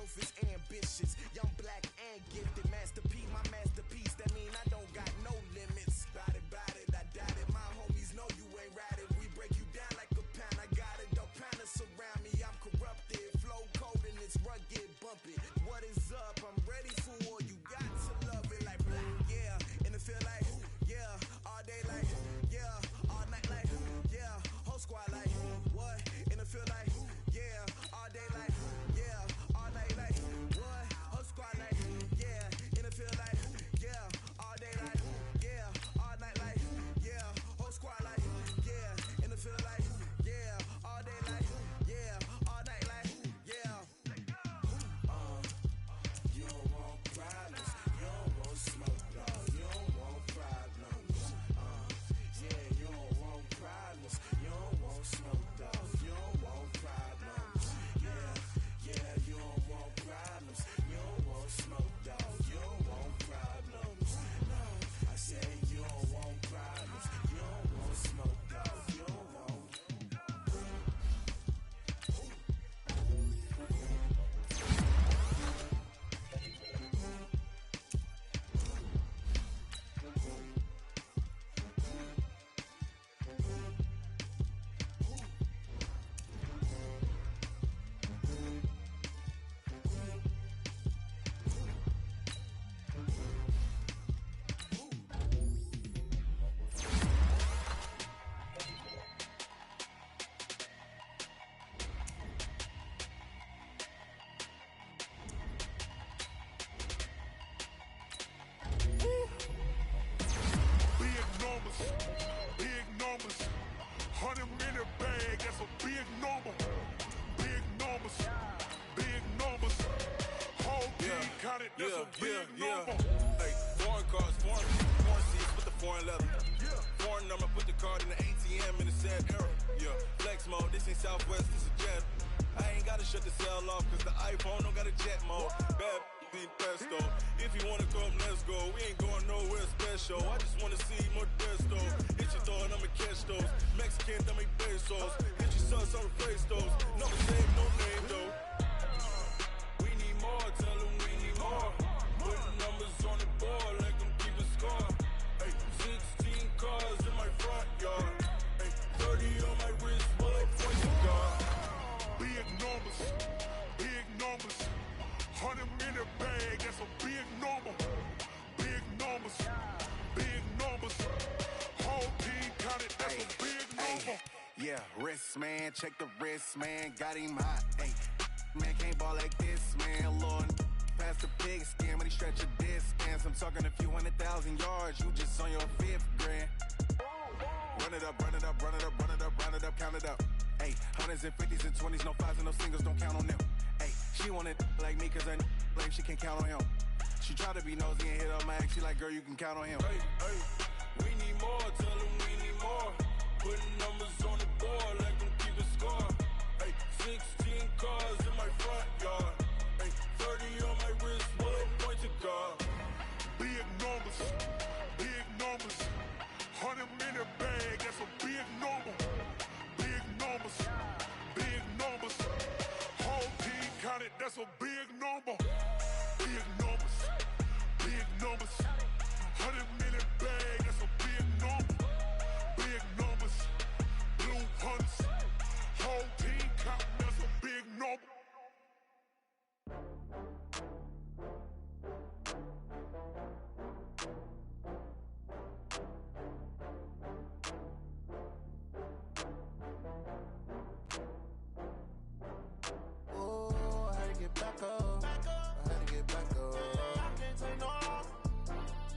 selfish, ambitious, young, black, and gifted. Master P, my masterpiece. That mean I don't got no limits. Bout it, I doubt it. My homies know you ain't ratted. We break you down like a pound. I got it, don't pound to surround me. I'm corrupted, flow cold and it's rugged, bumpy. What is up? I'm ready for war. You got to love it like black, yeah. And it feel like, yeah. All day like, yeah. All night like, yeah. Whole squad like, what? And it feel like, yeah. All day like, yeah. All night like, what? Whole squad like, yeah. And it feel like, yeah. All day like, yeah. All night like, yeah. Whole squad like, yeah. And it feel like, yeah. All day like, yeah. All night like, yeah. You don't want problems. You don't want smoke, no. You don't want problems. Yeah, you don't want problems. You don't want smoke, dog. You don't want problems. Yeah, you don't want problems. You don't want smoke, dog. You don't want problems. No, I said you don't want problems. You don't want smoke, dog. You don't want. Big numbers, 100-minute bag, that's a big number. Big numbers, big numbers. Whole team counted, that's a big number. Hey, foreign cars, foreign seats with the foreign leather. Foreign number, put the card in the ATM in the sad era. Yeah, flex mode, this ain't Southwest, this is Jet. I ain't gotta shut the cell off, cause the iPhone don't got a jet mode. Bad need pesto. If you wanna come, let's go. We ain't going nowhere special. I just wanna see more desto. Hit your thought, I'ma catch those. Mexican, dame pesos. Hit your sons, I'ma replace those. Never save no name though. We need more, tell them we need more. Putting numbers on the board, like them keep a score. Hey, 16 cars in my front yard. Hey, 30 on my wrist, while I point the car. Big numbers, big numbers. 100-minute bag, that's a big number. Big numbers, big numbers. Whole team counted, that's a big number. Yeah, wrist man, check the wrist man, got him hot. Ay, man can't ball like this, man. Lord, past the pig skin when he stretch a distance. I'm talking a few 100,000 yards, you just on your 5th grand. Run it up, run it up, run it up, run it up, run it up, count it up. Ay, hundreds and 50s and 20s, no 5s and no singles, don't count on them. Ay, she wanted like me cause her blame, she can't count on him. She tried to be nosy and hit up my ex, she like, girl, you can count on him. Hey, we need more, tell them we need more. Putting numbers on the board, like them keep a score. Hey, 16 cars in my front yard. Hey, 30 on my wrist, while I point to God. Big numbers, big numbers. 100-minute bag, that's a big number. Big numbers, big numbers. Whole team counted, that's a big number. Big numbers, big numbers. 100-minute bag, that's a big number. Big numbers, blue hunts. Whole team counting, that's a big number. Back up. I had to get back up. I can't take no loss.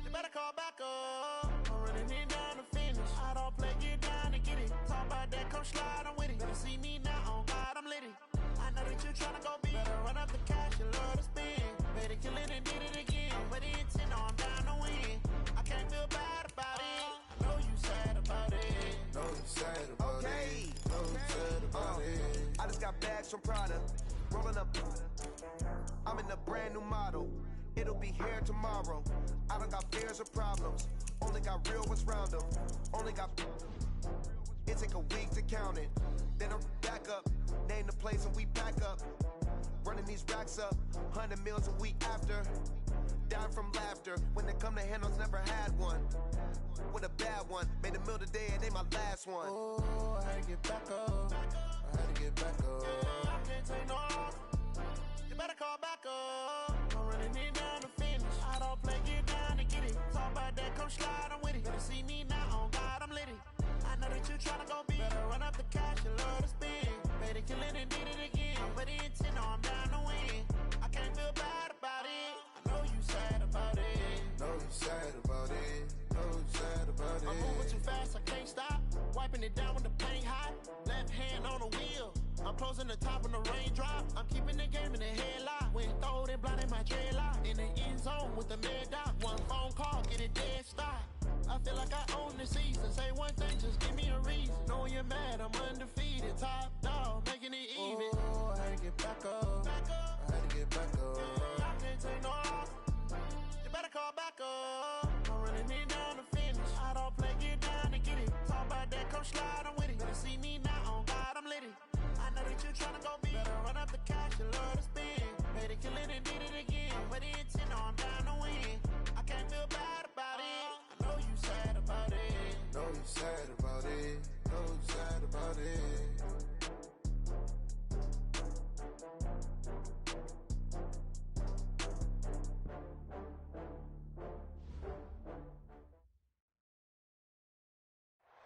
You better call back up. I'm running it down to finish. I don't play, get down to get it. Talk about that, come slide, I'm with it. Better see me now, on God, I'm litty. I know that you tryna go big. Better run up the cash, you love to spend. Better kill it and did it again. I'm with the intent, no, I'm down to win. I can't feel bad about it. I know you sad about it. Know you sad about it. Know you sad about it. I just got bags from Prada. Rolling up, I'm in a brand new model. It'll be here tomorrow. I don't got fears or problems. Only got real ones round them. Only got. It take a week to count it. Then I'm back up. Name the place and we back up. Running these racks up, 100 meals a week after. Dying from laughter. When they come to handles, never had one. With a bad one, made a meal today and they my last one. Oh, I had to get back up. I had to get back up. I can't take no loss. You better call back up. I'm running it down to finish. I don't play, get down to get it. Talk about that, come slide, I'm with it. Better see me now, on God, I'm litty. I know that you tryna go big. Better run up the cash, you love to spend. Made it, kill it, and did it again. But the intent, no, I'm down to win. I can't feel bad about it. I know you sad about it. Know you sad about it. Know you sad about it. I'm moving too fast, I can't stop. Wiping it down when the paint hot. Left hand on the wheel. I'm closing the top when the rain drop. I'm keeping the game in the headlock. When throwed and blinded my dreadlock. In the end zone with the mad dot. One phone call, get it dead stop. I feel like I own the season. Say one thing, just give me a reason. Knowing you're mad, I'm undefeated. Top dog, making it even. Oh, I had to get back up. I had to get back up. I can't take no loss. You better call back up. I'm running it down to finish. I don't play, get down to get it. Talk about that, come slide, I'm with it. Better see me now, on God, I'm litty. I know that you tryna go big. Better run up the cash, you love to spend. Made it, kill it, and did it again. But the intent, no, I'm down to win. I can't feel bad about it. I know you sad about it. Know you sad about it. Know you sad about it.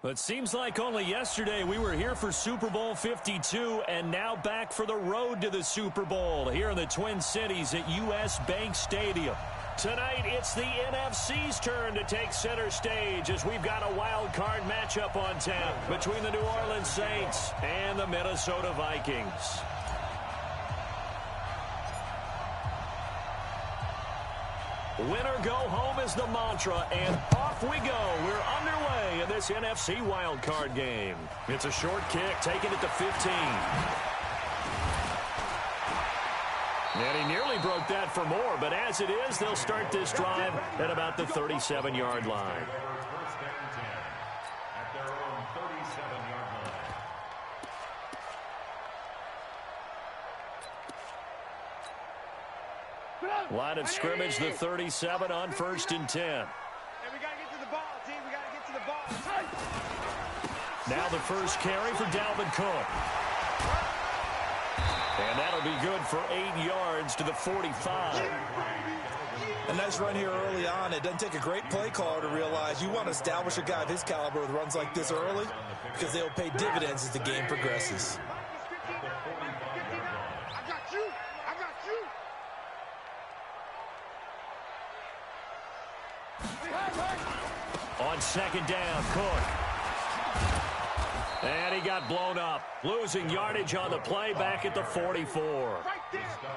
It seems like only yesterday we were here for Super Bowl 52 and now back for the road to the Super Bowl here in the Twin Cities at US Bank Stadium. Tonight, it's the NFC's turn to take center stage as we've got a wild card matchup on tap between the New Orleans Saints and the Minnesota Vikings. Winner go home is the mantra, and off we go. We're underway in this NFC wildcard game. It's a short kick, taking it to 15. And he nearly broke that for more, but as it is, they'll start this drive at about the 37-yard line. Line of scrimmage, the 37 on 1st and 10. And we got to get to the ball, team. We got to get to the ball. Now the first carry for Dalvin Cook. And that'll be good for 8 yards to the 45. A nice run here early on. It doesn't take a great play caller to realize you want to establish a guy of his caliber with runs like this early because they'll pay dividends as the game progresses. I got you. I got you. On second down, Cook. And he got blown up. Losing yardage on the play back at the 44.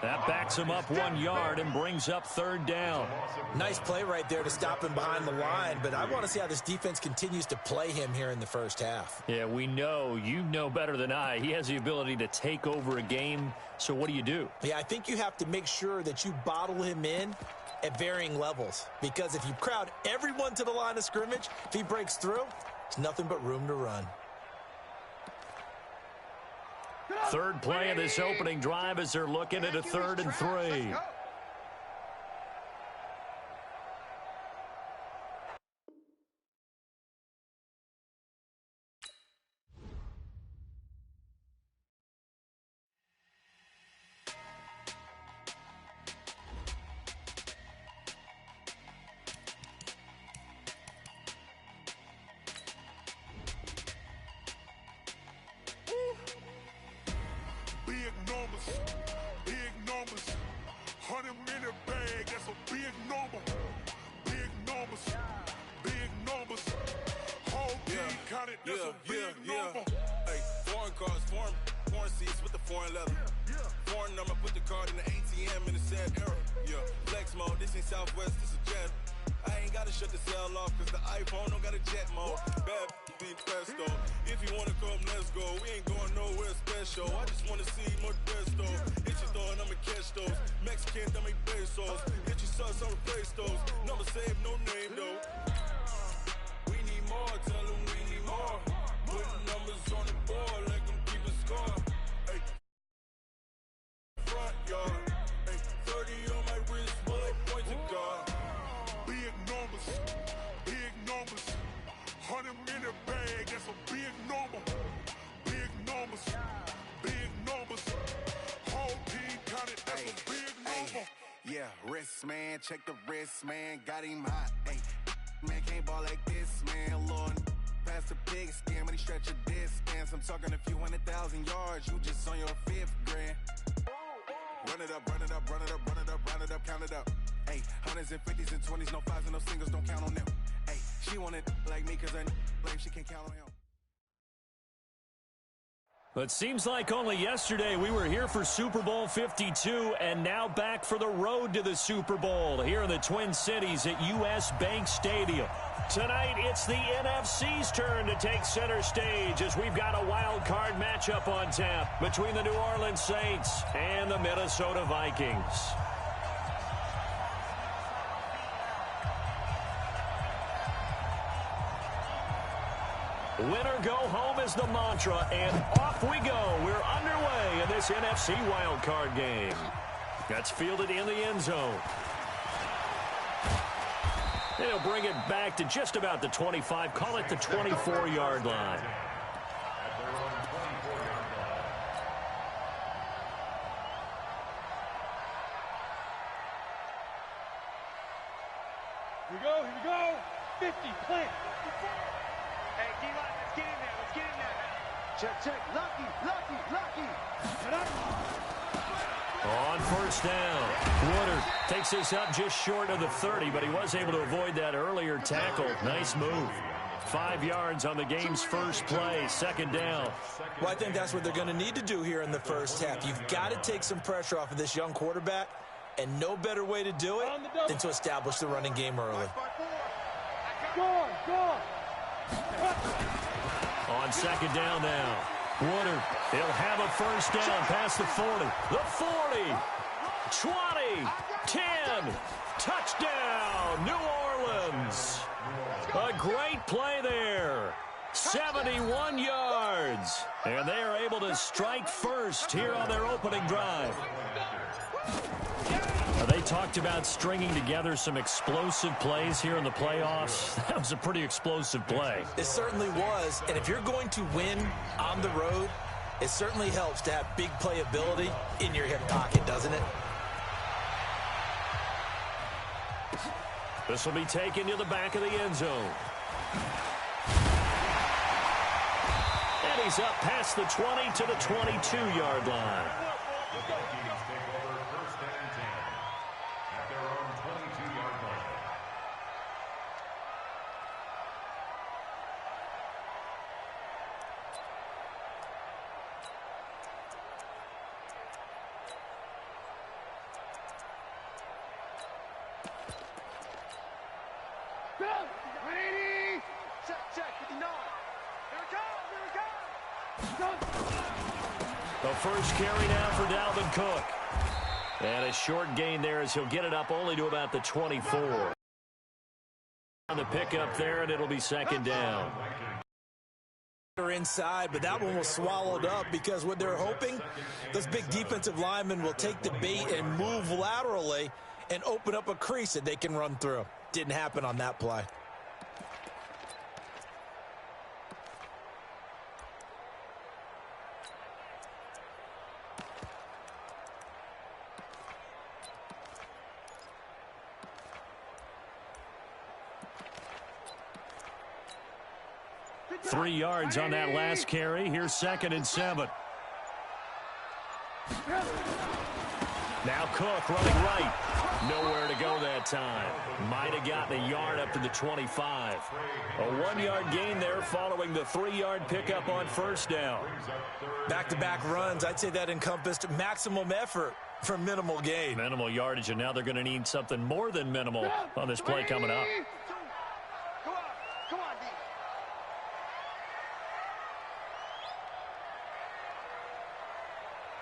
That backs him up 1 yard and brings up 3rd down. Nice play right there to stop him behind the line, but I want to see how this defense continues to play him here in the first half. Yeah, we know. You know better than I. He has the ability to take over a game, so what do? Yeah, I think you have to make sure that you bottle him in at varying levels, because if you crowd everyone to the line of scrimmage, if he breaks through, it's nothing but room to run. Third play of this opening drive as they're looking at a 3rd and 3. Big numbers, 100-minute bag, that's a big number. Big numbers, whole team counted, that's a big number. Hey, foreign cars, foreign seats with the foreign leather. Foreign number, put the card in the ATM in the sad era. Yeah, flex mode, this ain't Southwest, this is Jet. I ain't gotta shut the cell off, cause the iPhone don't got a jet mode. Bad beat presto. If you wanna come, let's go. We ain't going nowhere special. I just wanna see more presto. Hit your thought, I'ma catch those. Mexican, dummy pesos. Hit your sauce, I'ma replace those. Number save, no name though. We need more, tell them we need more. Putting numbers on the board, like them keep a score. Hey. Front yard. Wrist, man, check the wrist, man, got him hot. Hey, man, can't ball like this, man, Lord. Pass the pig skin, but he stretch a distance. I'm talking a few 100,000 yards, you just on your 5th grand. Run it up, run it up, run it up, run it up, round it up, count it up. Hey, hundreds and 50s and 20s, no 5s and no singles, don't count on them. Hey, she want it like me, cause I like she can't count on him. It seems like only yesterday we were here for Super Bowl 52 and now back for the road to the Super Bowl here in the Twin Cities at U.S. Bank Stadium. Tonight, it's the NFC's turn to take center stage as we've got a wild card matchup on tap between the New Orleans Saints and the Minnesota Vikings. Winner go home is the mantra, and off we go. We're underway in this NFC wildcard game. That's fielded in the end zone. They'll bring it back to just about the 25, call it the 24-yard line. Here we go. 50, plant. Hey, D-line, let's get in there, let's get in there. Check, lucky. On first down, Woodard takes this up just short of the 30, but he was able to avoid that earlier tackle. Nice move. 5 yards on the game's first play, second down. Well, I think that's what they're going to need to do here in the first half. You've got to take some pressure off of this young quarterback, and no better way to do it than to establish the running game early. Go. On second down now, Woodard, he'll have a first down past the 40, the 40, 20, 10, touchdown, New Orleans. A great play there, 71 yards, and they are able to strike first here on their opening drive. They talked about stringing together some explosive plays here in the playoffs. That was a pretty explosive play. It certainly was, and if you're going to win on the road, it certainly helps to have big playability in your hip pocket, doesn't it? This will be taken to the back of the end zone. And he's up past the 20 to the 22-yard line. Ready? Check, 59. Here it comes. The first carry now for Dalvin Cook. And a short gain there as he'll get it up only to about the 24. On the pickup there, and it'll be second down. They're inside, but that one was swallowed up because what they're hoping, those big defensive linemen will take the bait and move laterally and open up a crease that they can run through. Didn't happen on that play. Three yards on that last carry. Here's second and 7. Now Cook running right. Nowhere to go that time. Might have gotten a yard up to the 25. A 1-yard gain there following the 3-yard pickup on first down. Back-to-back runs, I'd say that encompassed maximum effort for minimal gain. Minimal yardage, and now they're going to need something more than minimal on this play coming up. Come on, D.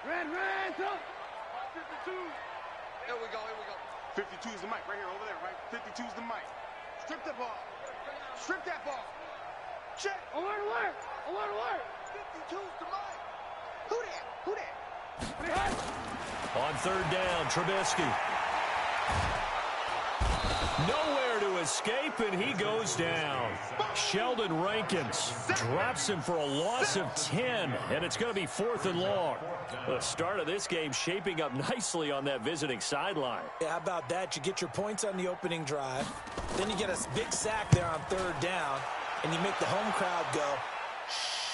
Red, up. 52. Here we go. 52 is the mic right here, over there, right? 52 is the mic. Strip the ball. Strip that ball. Check. Alert. 52 is the mic. Who that? On third down, Trubisky. Nowhere to escape, and he goes down. Sheldon Rankins drops him for a loss of 10, and it's going to be 4th and long. The start of this game shaping up nicely on that visiting sideline. Yeah, how about that? You get your points on the opening drive, then you get a big sack there on 3rd down, and you make the home crowd go, shh.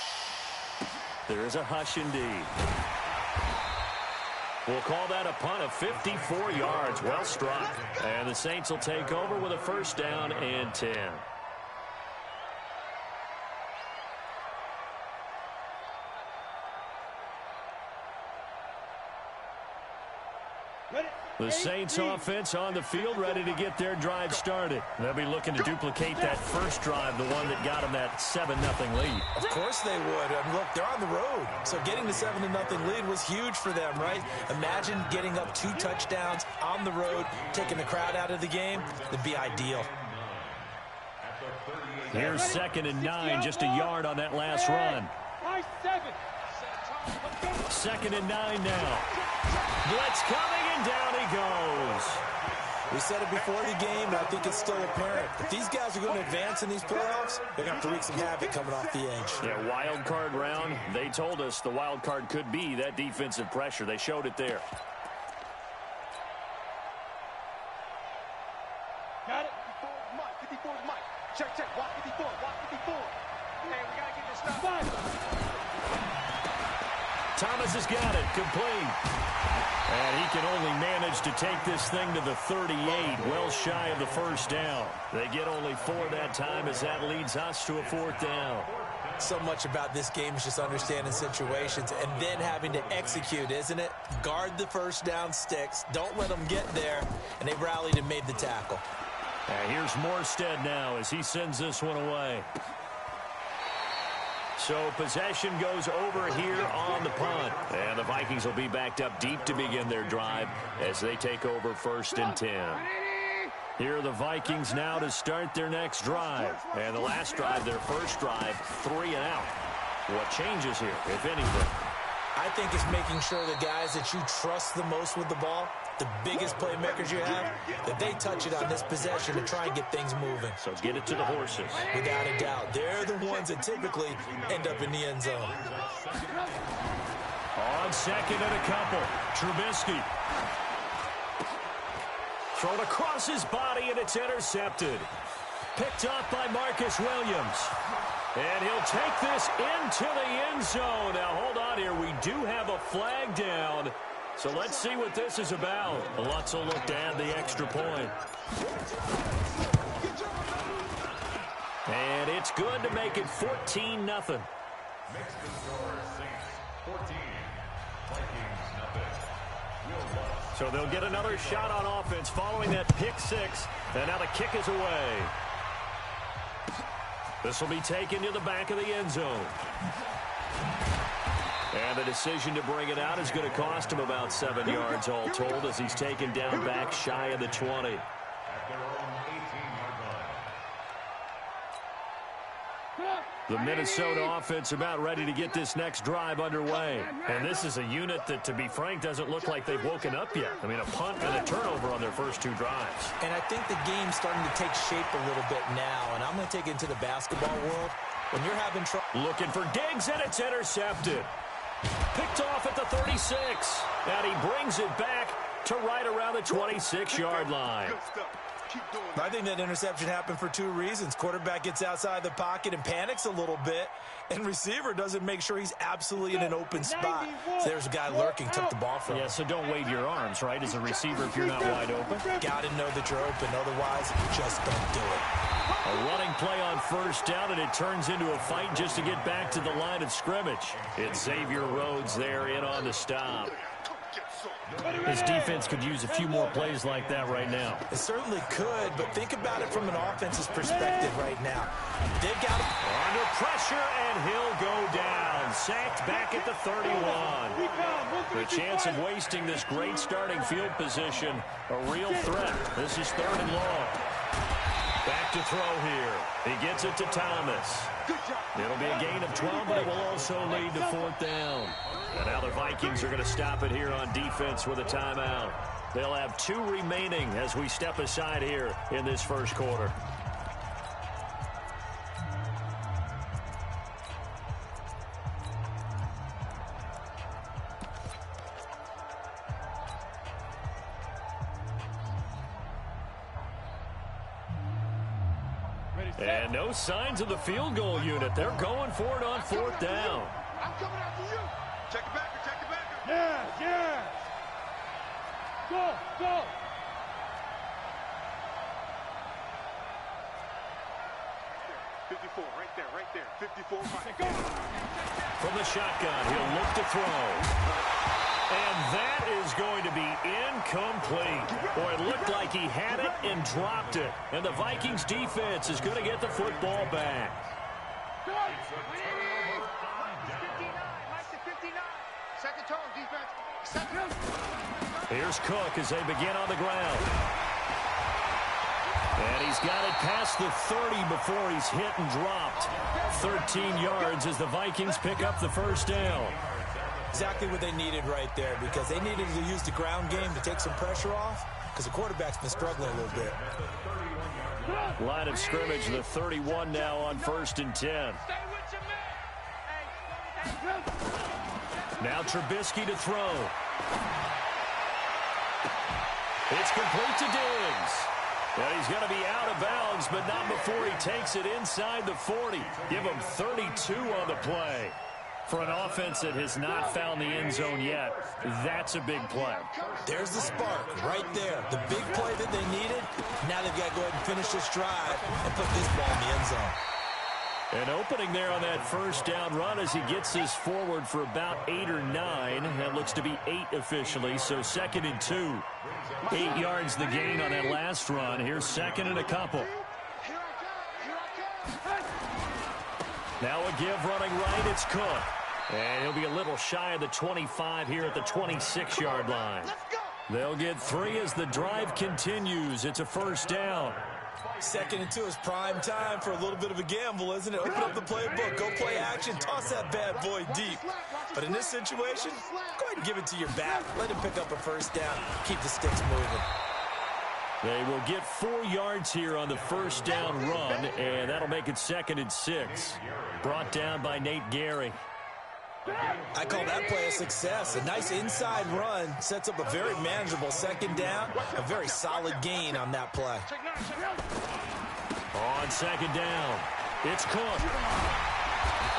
There is a hush indeed. We'll call that a punt of 54 yards. Well struck. And the Saints will take over with a 1st down and 10. The Saints offense on the field, ready to get their drive started. They'll be looking to duplicate that first drive, the one that got them that 7-0 lead. Of course they would. And look, they're on the road. So getting the 7-0 lead was huge for them, right? Imagine getting up 2 touchdowns on the road, taking the crowd out of the game. It'd be ideal. Here's 2nd and 9, just a yard on that last run. 2nd and 9 now. Blitz coming, and down he goes. We said it before the game, and I think it's still apparent. If these guys are going to advance in these playoffs, they're going to have to wreak some havoc coming off the edge. Yeah, wild card round. They told us the wild card could be that defensive pressure. They showed it there. Got it. 54 is Mike. Check. Walk 54. Hey, we got to get this stuff. Thomas has got it. Complete. And he can only manage to take this thing to the 38, well shy of the 1st down. They get only 4 that time as that leads us to a 4th down. So much about this game is just understanding situations and then having to execute, isn't it? Guard the 1st down sticks. Don't let them get there. And they rallied and made the tackle. And here's Morstead now as he sends this one away. So possession goes over here on the punt. And the Vikings will be backed up deep to begin their drive as they take over 1st and 10. Here are the Vikings now to start their next drive. And the last drive, their first drive, 3 and out. What changes here, if anything? I think it's making sure the guys that you trust the most with the ball, the biggest playmakers you have, that they touch it on this possession to try and get things moving. So get it to the horses. Without a doubt. They're the ones that typically end up in the end zone. On 2nd and a couple, Trubisky. Thrown across his body, and it's intercepted. Picked up by Marcus Williams. And he'll take this into the end zone. Now, hold on here. We do have a flag down. So let's see what this is about. Lutz will look to add the extra point. And it's good to make it 14-0. Makes the score Saints 14, Vikings nothing. So they'll get another shot on offense following that pick 6. And now the kick is away. This will be taken to the back of the end zone. And the decision to bring it out is going to cost him about 7 yards all told as he's taken down back shy of the 20. At their own 18-yard line. The Minnesota offense about ready to get this next drive underway. And this is a unit that, to be frank, doesn't look like they've woken up yet. I mean, a punt and a turnover on their first 2 drives. And I think the game's starting to take shape a little bit now. And I'm going to take it into the basketball world. When you're having trouble. Looking for Diggs, and it's intercepted. Picked off at the 36. And he brings it back to right around the 26-yard line. I think that interception happened for 2 reasons. Quarterback gets outside the pocket and panics a little bit, and receiver doesn't make sure he's absolutely in an open spot. So there's a guy lurking, took the ball from him. Yeah, so don't wave your arms, right, as a receiver if you're not wide open. Got to know that you're open, otherwise just don't do it. A running play on first down, and it turns into a fight just to get back to the line of scrimmage. It's Xavier Rhodes there in on the stop. His defense could use a few more plays like that right now. It certainly could, but think about it from an offense's perspective right now. They've got him under pressure, and he'll go down. Sacked back at the 31. The chance of wasting this great starting field position, a real threat. This is 3rd and long. Back to throw here. He gets it to Thomas. It'll be a gain of 12, but it will also lead to 4th down. And now the Vikings are going to stop it here on defense with a timeout. They'll have 2 remaining as we step aside here in this first quarter. And no signs of the field goal unit. They're going for it on 4th down. I'm coming after you. Check it back. Check it back. Yes, yes. Go, go. Right there. 54. Go. From the shotgun, he'll look to throw. And that is going to be incomplete. Boy, it looked like he had it and dropped it. And the Vikings defense is going to get the football back. It's a turnover on down. 59. Second turn, defense. Second. Here's Cook as they begin on the ground. And he's got it past the 30 before he's hit and dropped. 13 yards as the Vikings pick up the first down. Exactly what they needed right there, because they needed to use the ground game to take some pressure off, because the quarterback's been struggling a little bit. Line of scrimmage, the 31 now on 1st and 10. Now Trubisky to throw. It's complete to Diggs. And he's going to be out of bounds, but not before he takes it inside the 40. Give him 32 on the play. For an offense that has not found the end zone yet, that's a big play. There's the spark right there. The big play that they needed. Now they've got to go ahead and finish this drive and put this ball in the end zone. An opening there on that first down run as he gets this forward for about 8 or 9. That looks to be 8 officially, so 2nd and 2. 8 yards the gain on that last run. Here's 2nd and a couple. Now a give running right, it's Cook. And he'll be a little shy of the 25 here at the 26-yard line. They'll get 3 as the drive continues. It's a first down. 2nd and 2 is prime time for a little bit of a gamble, isn't it? Open up the playbook, go play action, toss that bad boy deep. But in this situation, go ahead and give it to your back. Let him pick up a first down. Keep the sticks moving. They will get 4 yards here on the first down run, and that'll make it 2nd and 6. Brought down by Nate Gary. I call that play a success. A nice inside run sets up a very manageable 2nd down. A very solid gain on that play. On 2nd down, it's Cook.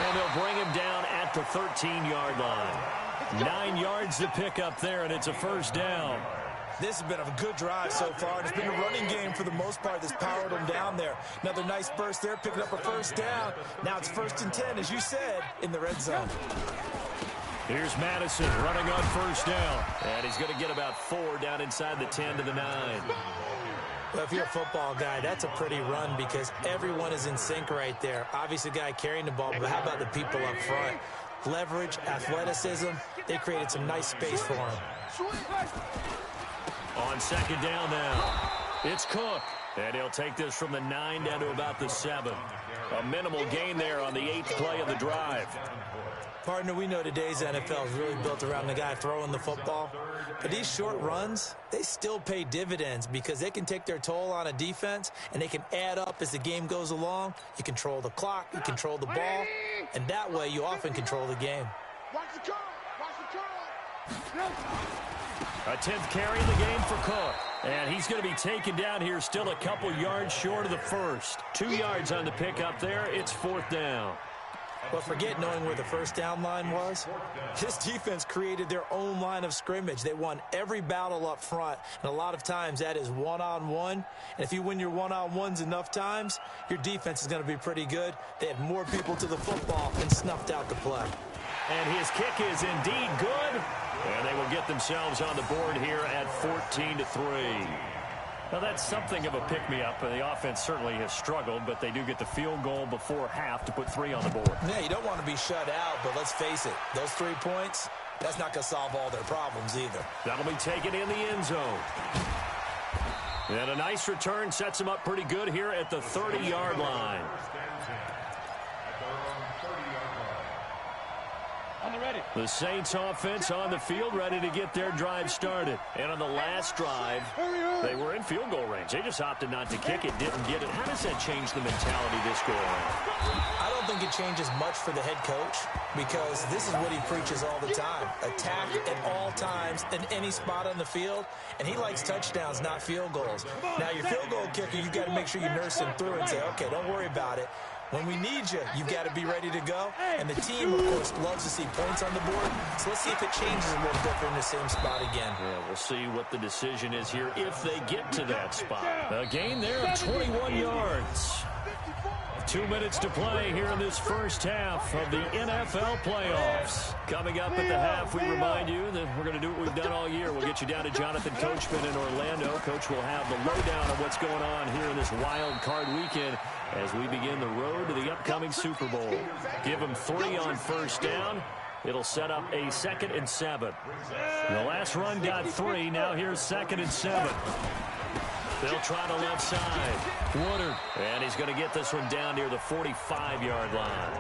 And they'll bring him down at the 13-yard line. 9 yards to pick up there, and it's a first down. This has been a good drive so far. It's been a running game for the most part that's powered them down there. Another nice burst there, picking up a first down. Now it's 1st and 10, as you said, in the red zone. Here's Madison running on first down. And he's going to get about 4 down inside the 10 to the 9. Well, if you're a football guy, that's a pretty run because everyone is in sync right there. Obviously, the guy carrying the ball, but how about the people up front? Leverage, athleticism, they created some nice space for him. On 2nd down now, it's Cook. And he'll take this from the 9 down to about the 7. A minimal gain there on the 8th play of the drive. Partner, we know today's NFL is really built around the guy throwing the football. But these short runs, they still pay dividends because they can take their toll on a defense and they can add up as the game goes along. You control the clock, you control the ball, and that way you often control the game. Watch the curl. A 10th carry in the game for Cook. And he's going to be taken down here still a couple yards short of the first. 2 yards on the pickup there. It's 4th down. But forget knowing where the first down line was. This defense created their own line of scrimmage. They won every battle up front. And a lot of times that is one-on-one. And if you win your one-on-ones enough times, your defense is going to be pretty good. They had more people to the football and snuffed out the play. And his kick is indeed good. And they will get themselves on the board here at 14-3. Now, that's something of a pick-me-up. The offense certainly has struggled, but they do get the field goal before half to put 3 on the board. Yeah, you don't want to be shut out, but let's face it, those 3 points, that's not going to solve all their problems either. That'll be taken in the end zone. And a nice return sets him up pretty good here at the 30-yard line. The Saints offense on the field, ready to get their drive started. And on the last drive, they were in field goal range. They just opted not to kick it, didn't get it. How does that change the mentality this go around? I don't think it changes much for the head coach because this is what he preaches all the time. Attack at all times in any spot on the field, and he likes touchdowns, not field goals. Now, your field goal kicker, you've got to make sure you nurse him through and say, okay, don't worry about it. When we need you, you've got to be ready to go. And the team, of course, loves to see points on the board. So let's see if it changes a little bit in the same spot again. Yeah, we'll see what the decision is here if they get to that spot. A gain there of 21 yards. 2 minutes to play here in this first half of the NFL playoffs. Coming up at the half, we remind you that we're going to do what we've done all year. We'll get you down to Jonathan Coachman in Orlando. Coach will have the lowdown on what's going on here in this wild card weekend as we begin the road to the upcoming Super Bowl. Give them 3 on first down. It'll set up a 2nd and 7. The last run got 3. Now here's 2nd and 7. They'll try the left side. Woodard. And he's going to get this one down near the 45-yard line.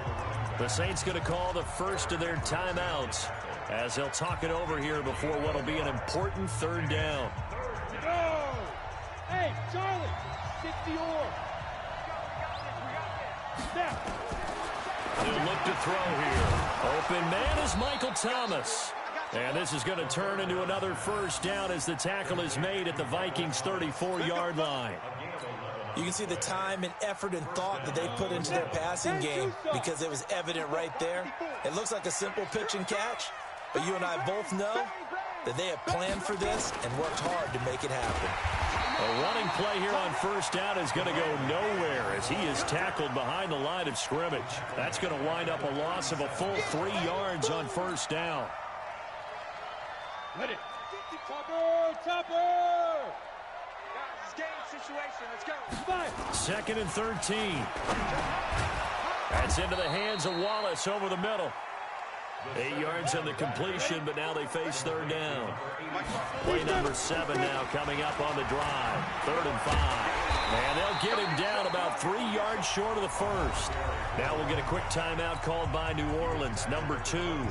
The Saints going to call the first of their timeouts as they'll talk it over here before what will be an important 3rd down. Go! Hey, Charlie, 60-or. Snap. They'll look to throw here. Open man is Michael Thomas. And this is going to turn into another first down as the tackle is made at the Vikings' 34-yard line. You can see the time and effort and thought that they put into their passing game because it was evident right there. It looks like a simple pitch and catch, but you and I both know that they have planned for this and worked hard to make it happen. A running play here on first down is going to go nowhere as he is tackled behind the line of scrimmage. That's going to wind up a loss of a full 3 yards on first down. Ready. Topper! Guys, game situation. Let's go. 2nd and 13. That's into the hands of Wallace over the middle. 8 yards on the completion, but now they face 3rd down. Play number 7 now coming up on the drive. 3rd and 5. And they'll get him down about 3 yards short of the first. Now we'll get a quick timeout called by New Orleans, number 2.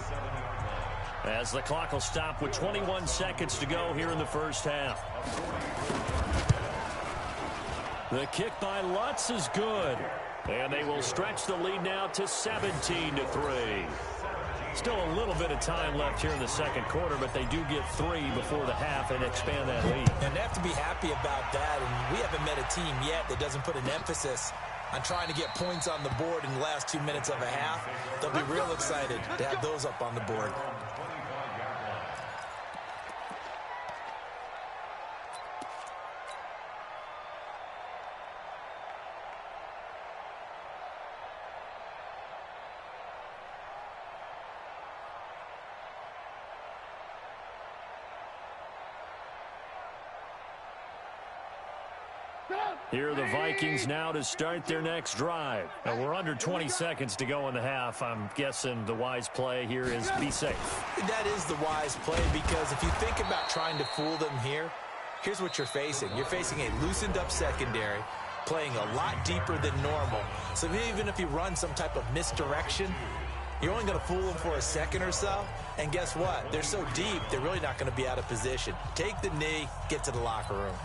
As the clock will stop with 21 seconds to go here in the first half. The kick by Lutz is good. And they will stretch the lead now to 17-3. Still a little bit of time left here in the second quarter, but they do get 3 before the half and expand that lead. And they have to be happy about that. And we haven't met a team yet that doesn't put an emphasis on trying to get points on the board in the last 2 minutes of a half. They'll be real excited to have those up on the board. Here are the Vikings now to start their next drive. Now we're under 20 seconds to go in the half. I'm guessing the wise play here is be safe. That is the wise play because if you think about trying to fool them here, here's what you're facing. You're facing a loosened up secondary, playing a lot deeper than normal. So even if you run some type of misdirection, you're only going to fool them for a second or so. And guess what? They're so deep, they're really not going to be out of position. Take the knee, get to the locker room.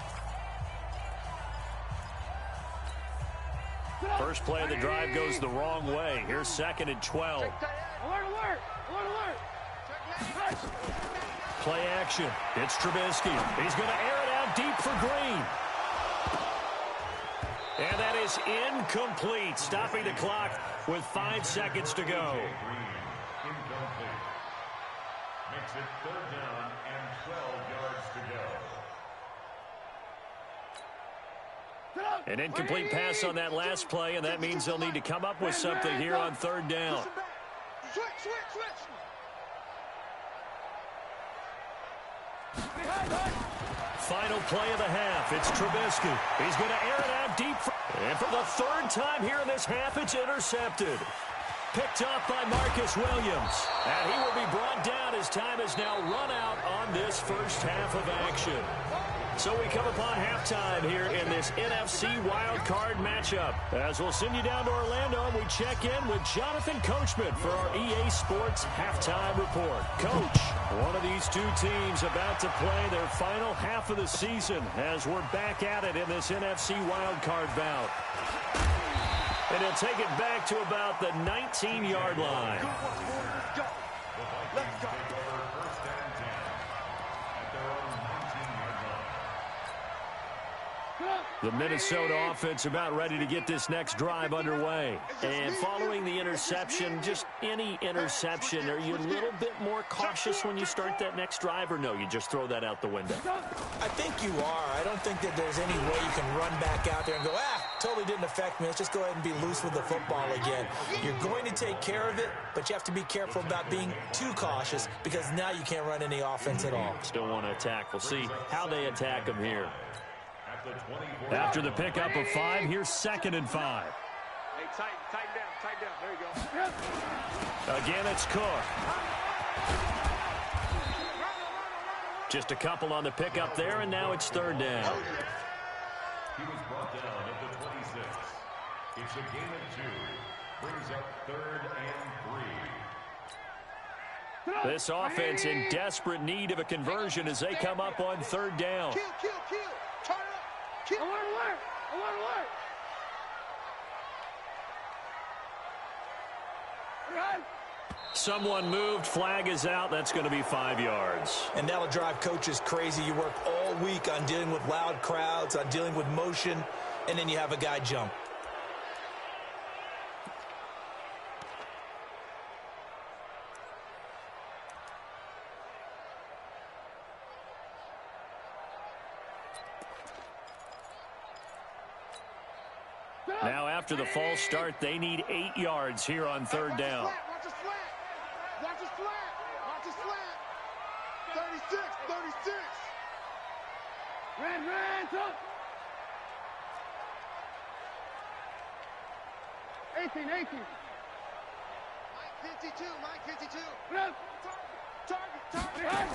First play of the drive goes the wrong way. Here's 2nd and 12. Alert, alert! Alert, alert! Play action. It's Trubisky. He's going to air it out deep for Green. And that is incomplete, stopping the clock with 5 seconds to go. Incomplete. Makes it 3rd down and 12 yards to go. An incomplete pass on that last play, and that means they'll need to come up with something here on 3rd down. Switch. Final play of the half. It's Trubisky. He's going to air it out deep. And for the 3rd time here in this half, it's intercepted. Picked off by Marcus Williams. And he will be brought down as time is now run out on this first half of action. So we come upon halftime here in this NFC wildcard matchup. As we'll send you down to Orlando, and we check in with Jonathan Coachman for our EA Sports Halftime Report. Coach, one of these two teams about to play their final half of the season as we're back at it in this NFC wildcard bout. And he'll take it back to about the 19-yard line. Let's go. Let's go. The Minnesota offense about ready to get this next drive underway. And following the interception, just any interception, are you a little bit more cautious when you start that next drive, or no, you just throw that out the window? I think you are. I don't think that there's any way you can run back out there and go, totally didn't affect me. Let's just go ahead and be loose with the football again. You're going to take care of it, but you have to be careful about being too cautious because now you can't run any offense at all. Still want to attack. We'll see how they attack them here. After the pickup of 5, here's 2nd and 5. Hey, tighten down. There you go. Again, it's Cook. Just a couple on the pickup there, and now it's 3rd down. He was brought down at the 26. It's a gain of 2. Brings up 3rd and 3. This offense in desperate need of a conversion as they come up on 3rd down. Kill. Turn it up. Kill. Alert. Someone moved. Flag is out. That's going to be 5 yards. And that'll drive coaches crazy. You work all week on dealing with loud crowds, on dealing with motion, and then you have a guy jump. Now after the false start, they need 8 yards here on 3rd down. Watch his flat. 36. Ran, up. 18. Mike 52. Target.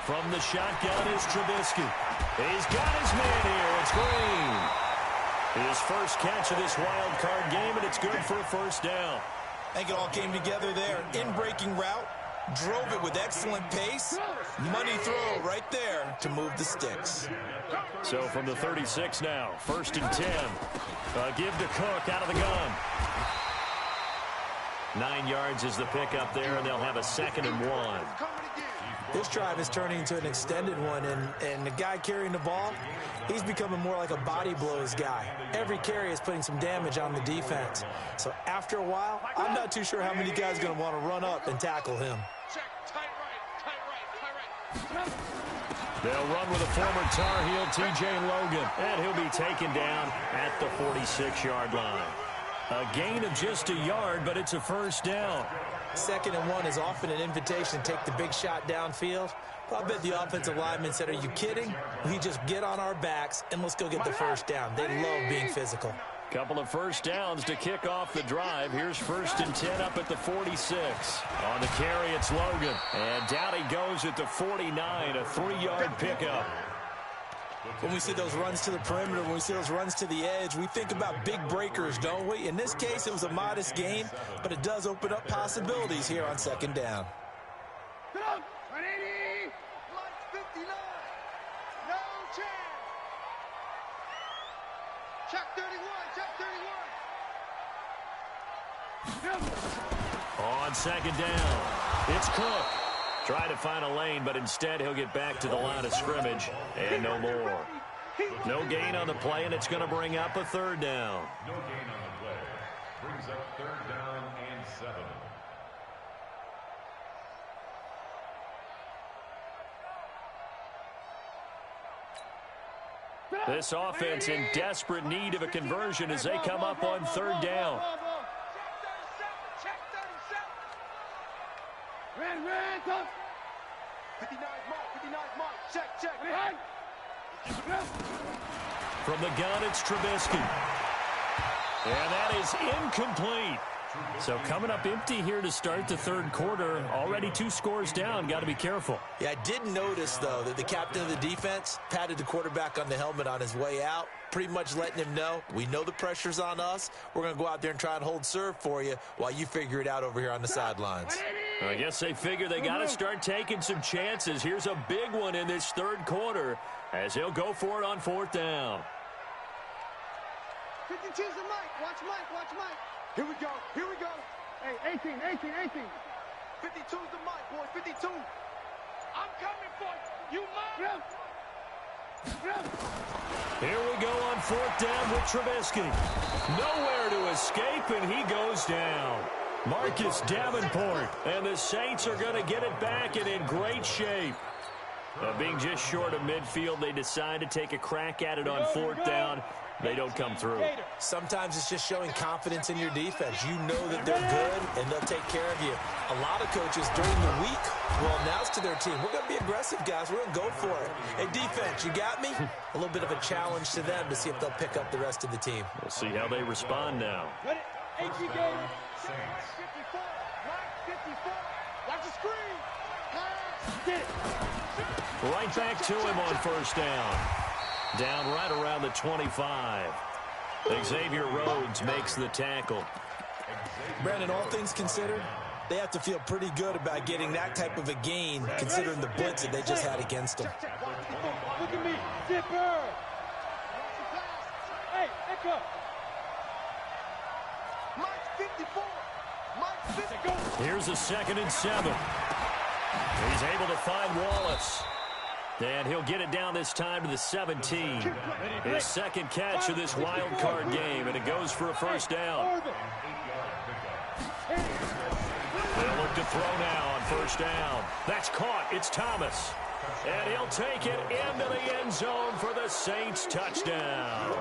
From the shotgun is Trubisky. He's got his man here. It's Green. His first catch of this wild card game, and it's good for a 1st down. I think it all came together there. In-breaking route, drove it with excellent pace. Money throw right there to move the sticks. So from the 36 now, 1st and 10. Give to Cook out of the gun. 9 yards is the pickup there, and they'll have a 2nd and 1. This drive is turning into an extended one, and the guy carrying the ball, he's becoming more like a body blows guy. Every carry is putting some damage on the defense. So after a while, I'm not too sure how many guys are going to want to run up and tackle him. Check. Tight right. They'll run with a former Tar Heel, T.J. Logan, and he'll be taken down at the 46-yard line. A gain of just a yard, but it's a 1st down. 2nd and 1 is often an invitation to take the big shot downfield. I bet the offensive lineman said, are you kidding? We just get on our backs and let's go get the 1st down. They love being physical. Couple of 1st downs to kick off the drive. Here's 1st and 10 up at the 46. On the carry, it's Logan. And down he goes at the 49, a 3-yard pickup. When we see those runs to the perimeter, when we see those runs to the edge, we think about big breakers, don't we? In this case, it was a modest gain, but it does open up possibilities here on 2nd down. 180. 59. No chance. Check 31. On 2nd down, it's Cook. Try to find a lane, but instead he'll get back to the line of scrimmage, and no more. No gain on the play, and it's going to bring up a 3rd down. No gain on the play. Brings up 3rd down and 7. This offense in desperate need of a conversion as they come up on 3rd down. Check 37. Ran, tough. 59 mark. Check. From the gun, it's Trubisky. And that is incomplete. So coming up empty here to start the third quarter. Already 2 scores down. Got to be careful. Yeah, I did notice, though, that the captain of the defense patted the quarterback on the helmet on his way out, pretty much letting him know, we know the pressure's on us. We're going to go out there and try and hold serve for you while you figure it out over here on the sidelines. I guess they figure they got to start taking some chances. Here's a big one in this third quarter as he'll go for it on 4th down. 52's the mic. Watch Mike. Watch Mike. Here we go. Here we go. Hey, 18. 52's the mic, boys. 52. I'm coming for you. You mind? Here we go on 4th down with Trubisky. Nowhere to escape, and he goes down. Marcus Davenport, and the Saints are going to get it back and in great shape. Being just short of midfield, they decide to take a crack at it on 4th down. They don't come through. Sometimes it's just showing confidence in your defense. You know that they're good, and they'll take care of you. A lot of coaches during the week will announce to their team, we're going to be aggressive, guys. We're going to go for it. Hey, defense, you got me? A little bit of a challenge to them to see if they'll pick up the rest of the team. We'll see how they respond now. Mike 54. Mike 54. Watch the screen. Get it. Right back to him on 1st down. Down right around the 25. Xavier Rhodes makes the tackle. Brandon, all things considered, they have to feel pretty good about getting that type of a gain considering the blitz that they just had against them. Look at me. Zipper. Hey, Echo. Mike 54. Mike 54. Here's a 2nd and 7. He's able to find Wallace. And he'll get it down this time to the 17. His 2nd catch of this wild card game, and it goes for a 1st down. They'll look to throw now on 1st down. That's caught. It's Thomas. And he'll take it into the end zone for the Saints touchdown.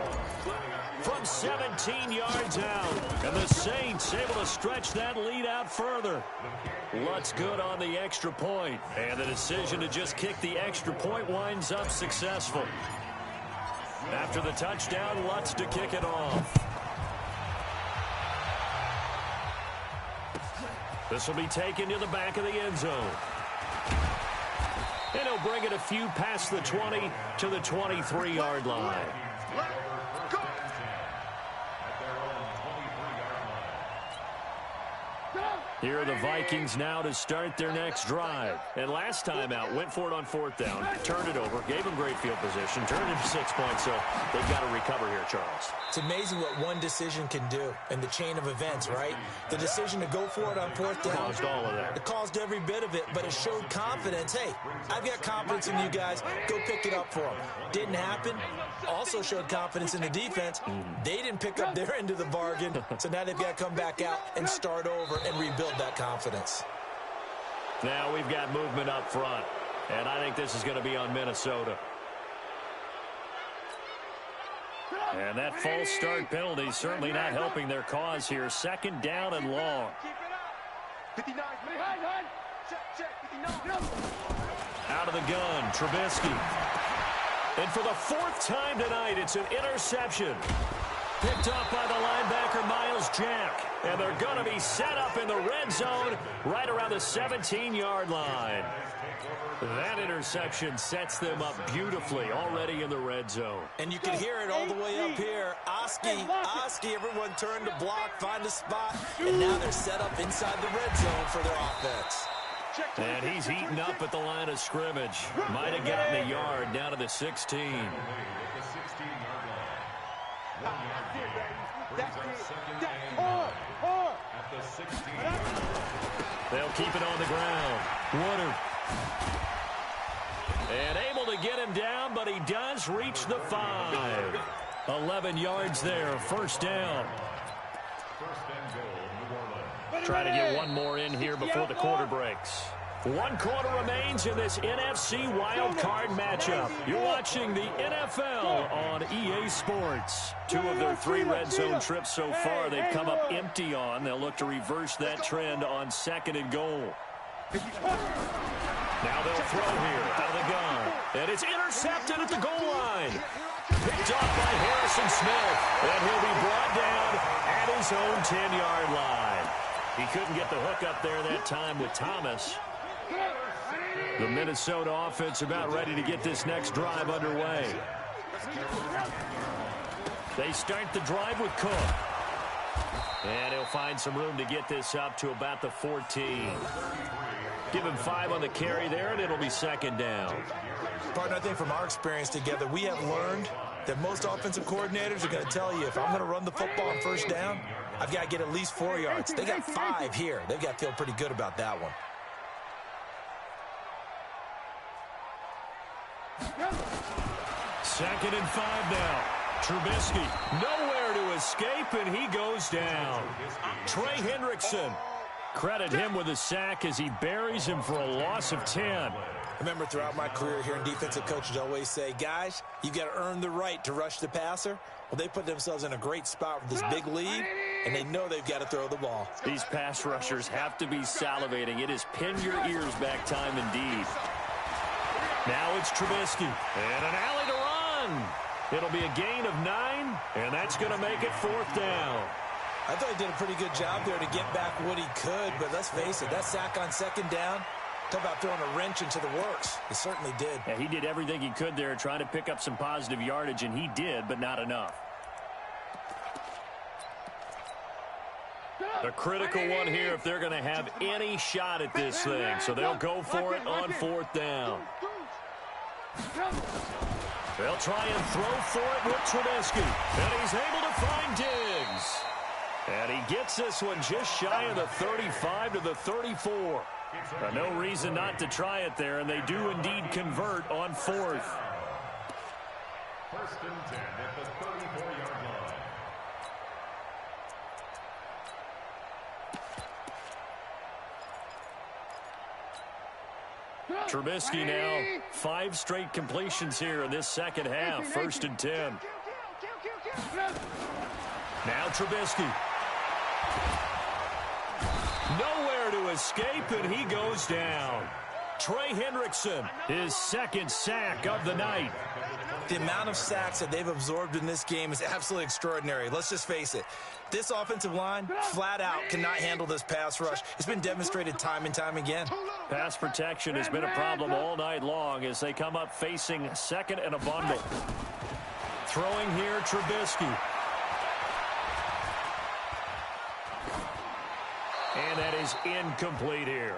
From 17 yards out. And the Saints able to stretch that lead out further. Lutz good on the extra point. And the decision to just kick the extra point winds up successful. After the touchdown, Lutz to kick it off. This will be taken to the back of the end zone. And he'll bring it a few past the 20 to the 23-yard line. Here are the Vikings now to start their next drive. And last time out, went for it on 4th down, turned it over, gave them great field position, turned it to 6 points, so they've got to recover here, Charles. It's amazing what one decision can do in the chain of events, right? The decision to go for it on 4th down. Caused all of that. It caused every bit of it, but it showed confidence. Hey, I've got confidence in you guys. Go pick it up for them. Didn't happen. Also showed confidence in the defense. They didn't pick up their end of the bargain, so now they've got to come back out and start over and rebuild that confidence. Now we've got movement up front, and I think this is going to be on Minnesota. And that false start penalty certainly not helping their cause here. 2nd down and long. 59. Check. 59. Out of the gun, Trubisky. And for the 4th time tonight, it's an interception. Picked off by the linebacker, Miles Jack. And they're going to be set up in the red zone right around the 17-yard line. That interception sets them up beautifully already in the red zone. And you can hear it all the way up here. Oski, everyone turned to block, find a spot, and now they're set up inside the red zone for their offense. And he's eaten up at the line of scrimmage. Might have gotten a yard down to the 16. They'll keep it on the ground. Woodard. And able to get him down, but he does reach the 5. 11 yards there, 1st down. Try to get one more in here before the quarter breaks. 1 quarter remains in this NFC wildcard matchup. You're watching the NFL on EA Sports. 2 of their 3 red zone trips so far they've come up empty on. They'll look to reverse that trend on 2nd and goal. Now they'll throw here out of the gun. And it's intercepted at the goal line. Picked off by Harrison Smith. And he'll be brought down at his own 10-yard line. He couldn't get the hook up there that time with Thomas. The Minnesota offense about ready to get this next drive underway. They start the drive with Cook. And he'll find some room to get this up to about the 14. Give him 5 on the carry there, and it'll be second down. Partner, I think from our experience together, we have learned that most offensive coordinators are going to tell you, if I'm going to run the football on first down, I've got to get at least 4 yards. They got 5 here. They've got to feel pretty good about that one. Second and 5 now. Trubisky nowhere to escape, and he goes down. Trey Hendrickson. Credit him with a sack as he buries him for a loss of 10. I remember throughout my career hearing defensive coaches always say, guys, you've got to earn the right to rush the passer. Well, they put themselves in a great spot with this big lead, and they know they've got to throw the ball. These pass rushers have to be salivating. It is pin your ears back time indeed. Now it's Trubisky, and an alley to run. It'll be a gain of 9, and that's going to make it 4th down. I thought he did a pretty good job there to get back what he could, but let's face it, that sack on second down, talk about throwing a wrench into the works. It certainly did. Yeah, he did everything he could there trying to pick up some positive yardage, and he did, but not enough. A critical one here if they're going to have any shot at this thing, so they'll go for it on 4th down. They'll try and throw for it with Trubisky, and he's able to find Diggs. And he gets this one just shy of the 35 to the 34. No reason not to try it there, and they do indeed convert on 4th. 1st and 10 at the 34-yard line. Trubisky now 5 straight completions here in this second half. 1st and 10. Now Trubisky. Nowhere to escape, and he goes down. Trey Hendrickson, his 2nd sack of the night. The amount of sacks that they've absorbed in this game is absolutely extraordinary. Let's just face it. This offensive line, flat out, cannot handle this pass rush. It's been demonstrated time and time again. Pass protection has been a problem all night long as they come up facing 2nd and a bundle. Throwing here, Trubisky. And that is incomplete here.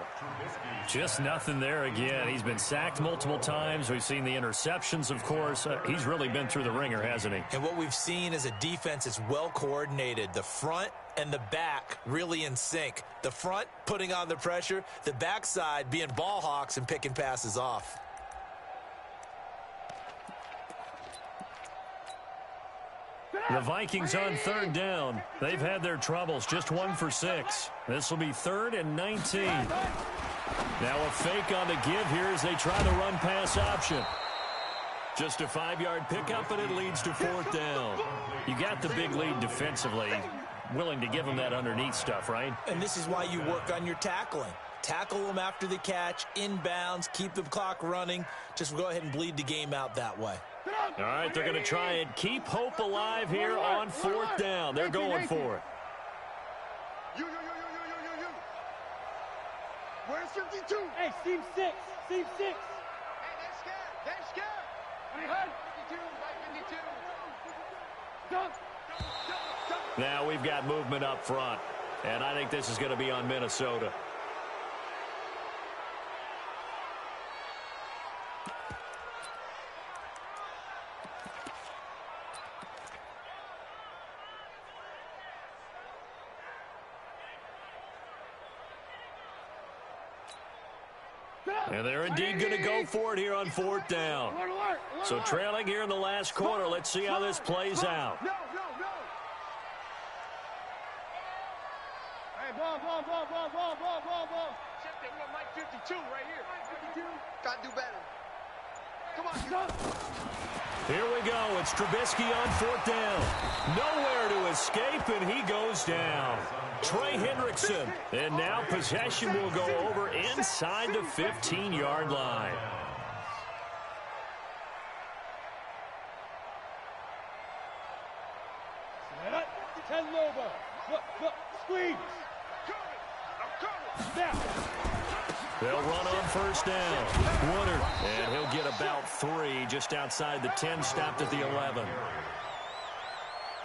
Just nothing there again. He's been sacked multiple times. We've seen the interceptions, of course. He's really been through the ringer, hasn't he? And what we've seen is a defense that's well coordinated. The front and the back really in sync. The front putting on the pressure, the backside being ball hawks and picking passes off. The Vikings on 3rd down. They've had their troubles, just 1 for 6. This will be 3rd and 19. Now a fake on the give here as they try the run-pass option. Just a 5-yard pickup, and it leads to 4th down. You got the big lead defensively. Willing to give them that underneath stuff, right? And this is why you work on your tackling. Tackle them after the catch, inbounds, keep the clock running. Just go ahead and bleed the game out that way. All right, they're going to try and keep hope alive here on 4th down. They're going for it. You. Where's 52? Hey, seam 6. Seam 6. Hey, they're scared. Hey, 52, right 52. Now we've got movement up front, and I think this is going to be on Minnesota. And they're indeed going to go for it here on 4th down. So trailing here in the last quarter. Let's see how this plays out. No. Hey, ball. Check that one, Mike 52 right here. 52. Gotta do better. Come on. Here we go. It's Trubisky on 4th down. Nowhere to escape, and he goes down. Trey Hendrickson. And now possession will go over inside the 15-yard line. Ten Lobo. Look, squeeze. They'll run on first down. Woodard, and he'll get about 3 just outside the 10, stopped at the 11.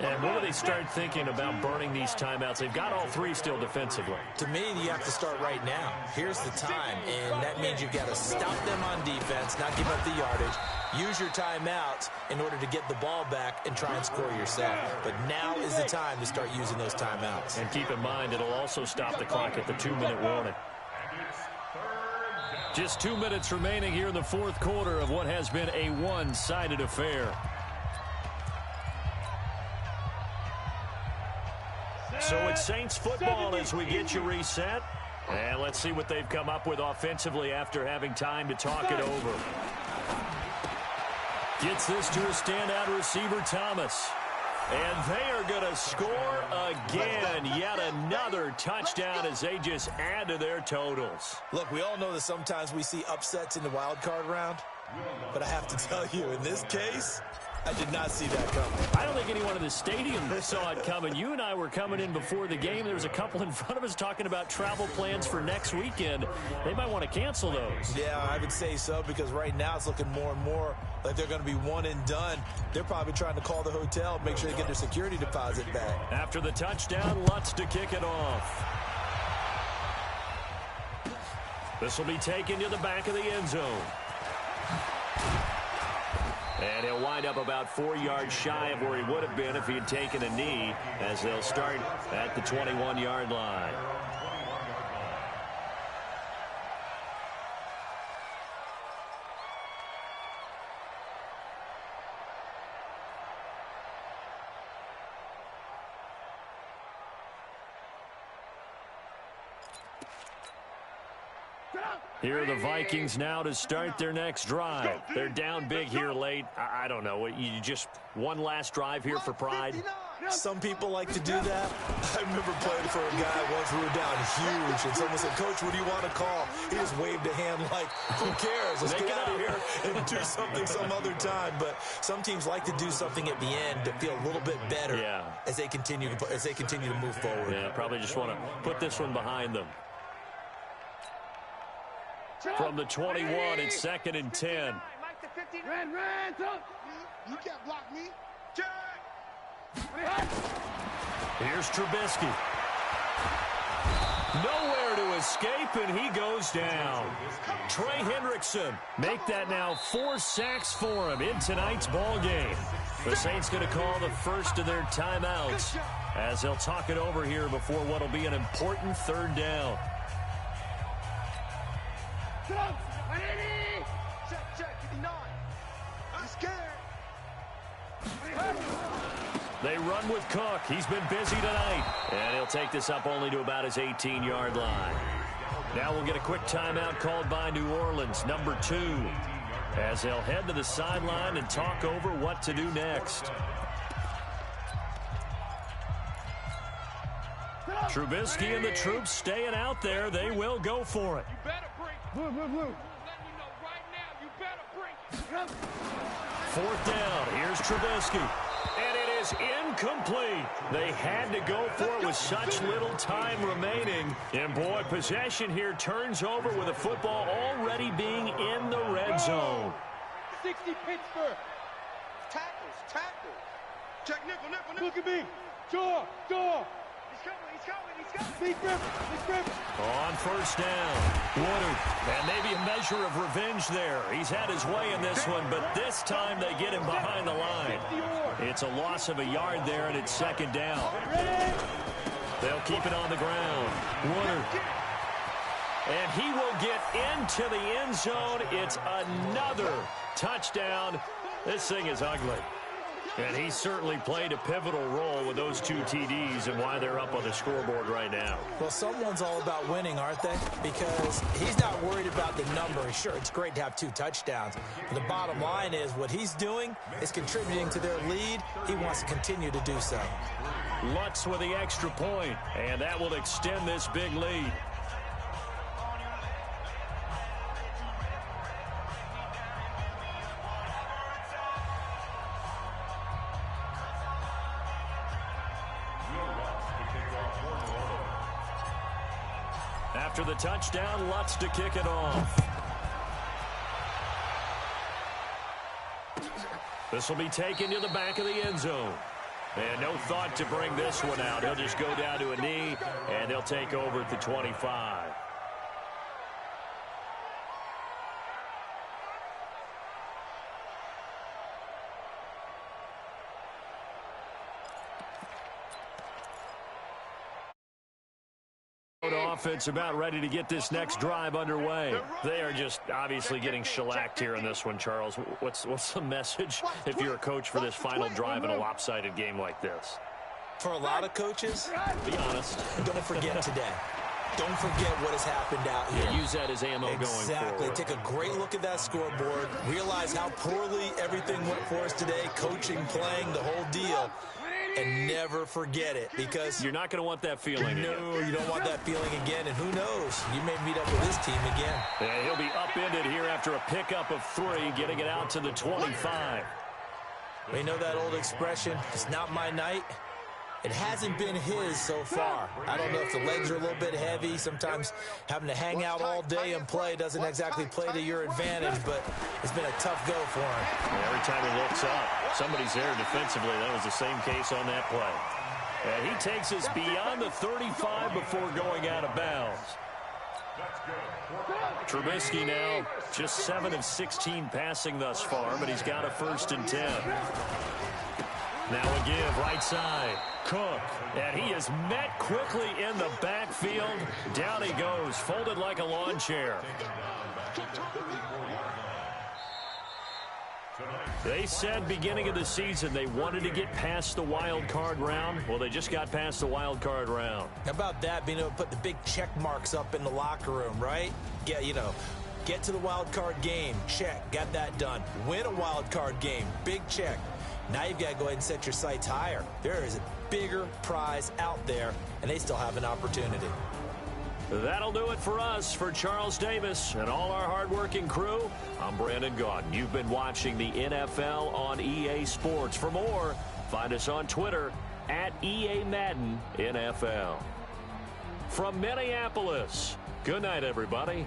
And when do they start thinking about burning these timeouts? They've got all 3 still defensively. To me, you have to start right now. Here's the time, and that means you've got to stop them on defense, not give up the yardage, use your timeouts in order to get the ball back and try and score yourself. But now is the time to start using those timeouts. And keep in mind, it'll also stop the clock at the 2-minute warning. Just 2 minutes remaining here in the fourth quarter of what has been a one-sided affair. So it's Saints football as we get you reset. And let's see what they've come up with offensively after having time to talk it over. Gets this to a standout receiver, Thomas. And they are going to score again. Yet another touchdown as they just add to their totals. Look, we all know that sometimes we see upsets in the wild card round. But I have to tell you, in this case, I did not see that coming. I don't think anyone in the stadium saw it coming. You and I were coming in before the game. There was a couple in front of us talking about travel plans for next weekend. They might want to cancel those. Yeah, I would say so, because right now it's looking more and more like they're going to be one and done. They're probably trying to call the hotel, make sure they get their security deposit back. After the touchdown, Lutz to kick it off. This will be taken to the back of the end zone. And he'll wind up about 4 yards shy of where he would have been if he had taken a knee, as they'll start at the 21-yard line. Here are the Vikings now to start their next drive. They're down big here late. I don't know. You just one last drive here for pride? Some people like to do that. I remember playing for a guy once. We were down huge, and someone said, "Coach, what do you want to call?" He just waved a hand like, "Who cares? Let's get out of here and do something some other time." But some teams like to do something at the end to feel a little bit better as they continue to move forward. Yeah, probably just want to put this one behind them. From the 21, it's 2nd and 10. You can't block me. Here's Trubisky. Nowhere to escape, and he goes down. Trey Hendrickson make that now 4 sacks for him in tonight's ball game. The Saints going to call the first of their timeouts as they'll talk it over here before what will be an important 3rd down. They run with Cook. He's been busy tonight. And he'll take this up only to about his 18-yard line. Now we'll get a quick timeout called by New Orleans, number 2, as they'll head to the sideline and talk over what to do next. Trubisky and the troops staying out there. They will go for it. You better bring. Let me know right now. You better bring. 4th down. Here's Trubisky. And it is incomplete. They had to go for it with such little time remaining. And, boy, possession here turns over with the football already being in the red zone. 60 Pittsburgh. Tackles. Check nickel. Look at me. Jaw. He's coming. On first down, Woodard. And maybe a measure of revenge there. He's had his way in this one, but this time they get him behind the line. It's a loss of a yard there, and it's 2nd down. They'll keep it on the ground. Woodard. And he will get into the end zone. It's another touchdown. This thing is ugly. And he certainly played a pivotal role with those 2 TDs and why they're up on the scoreboard right now. Well, someone's all about winning, aren't they? Because he's not worried about the number. Sure, it's great to have 2 touchdowns. But the bottom line is what he's doing is contributing to their lead. He wants to continue to do so. Lutz with the extra point, and that will extend this big lead. After the touchdown, Lutz to kick it off. This will be taken to the back of the end zone. And no thought to bring this one out. He'll just go down to a knee, and they'll take over at the 25. Offense about ready to get this next drive underway. They are just obviously getting shellacked here in this one, Charles. What's the message if you're a coach for this final drive in a lopsided game like this? For a lot of coaches, be honest, don't forget today. Don't forget what has happened out here. Yeah, use that as ammo going forward. Exactly. Take a great look at that scoreboard. Realize how poorly everything went for us today. Coaching, playing, the whole deal. And never forget it, because you're not going to want that feeling again. No, you don't want that feeling again, and who knows? You may meet up with this team again. Yeah, he'll be upended here after a pickup of 3, getting it out to the 25. We know that old expression, it's not my night. It hasn't been his so far. I don't know if the legs are a little bit heavy. Sometimes having to hang out all day and play doesn't exactly play to your advantage, but it's been a tough go for him. Yeah, every time he looks up, somebody's there defensively. That was the same case on that play. And he takes us beyond the 35 before going out of bounds. Trubisky now just 7 of 16 passing thus far, but he's got a 1st and 10. Now a give, right side. Cook, and he is met quickly in the backfield. Down he goes, folded like a lawn chair. They said beginning of the season they wanted to get past the wild card round. Well, they just got past the wild card round. How about that, being able to put the big check marks up in the locker room, right? Get to the wild card game, check, got that done. Win a wild card game, big check. Now you've got to go ahead and set your sights higher. There is a bigger prize out there, and they still have an opportunity. That'll do it for us. For Charles Davis and all our hardworking crew, I'm Brandon Gaudin. You've been watching the NFL on EA Sports. For more, find us on Twitter at EA Madden NFL. From Minneapolis, good night, everybody.